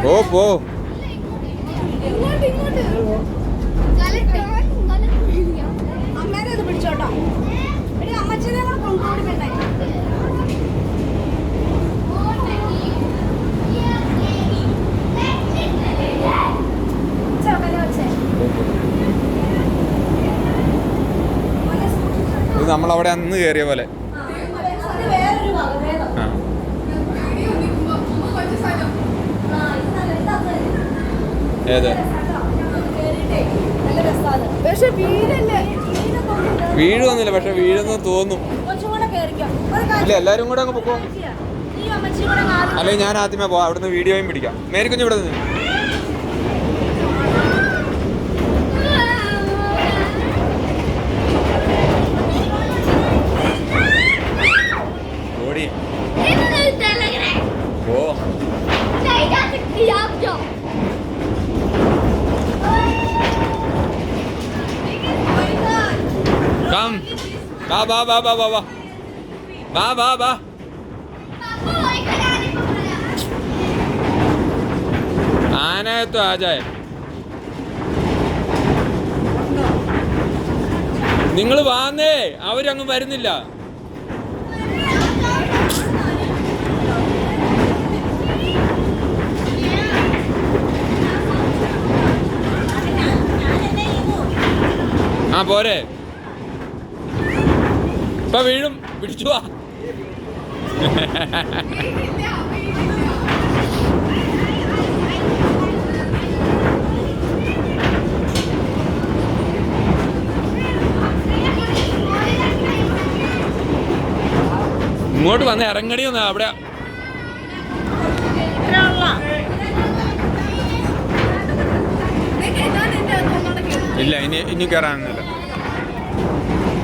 പോ പോ. അമ്മേനെ പിടിച്ചോട്ടോ. അമ്മച്ചനെ കൊണ്ടുപോയി ഇത് നമ്മളവിടെ അന്ന് കയറിയ പോലെ. ഏത് വീഴൊന്നുമില്ല, പക്ഷെ വീഴുന്നു തോന്നും. ഇല്ല, എല്ലാരും കൂടെ അങ്ങ് പൊക്കോ. അല്ലെങ്കിൽ ഞാൻ ആദ്യമേ പോവാം, അവിടുന്ന് വീഡിയോയും പിടിക്കാം. മേരിക്കുഞ്ഞ് ഇവിടെ നിന്ന് ഓടി പോ. Come. Ba ba ba ba ba ba. Ba ba ba. आना है तो आ जाए. നിങ്ങൾ വാന്നേ, അവരങ്ങ് വരുന്നില്ല. ആ പോരെ, ഇപ്പൊ വീഴും, പിടിച്ചു വാ. ഇങ്ങോട്ട് വന്ന് ഇറങ്ങടി ഒന്ന് അവിടെ. ഇല്ല, ഇനി കയറാനൊന്നുമില്ല.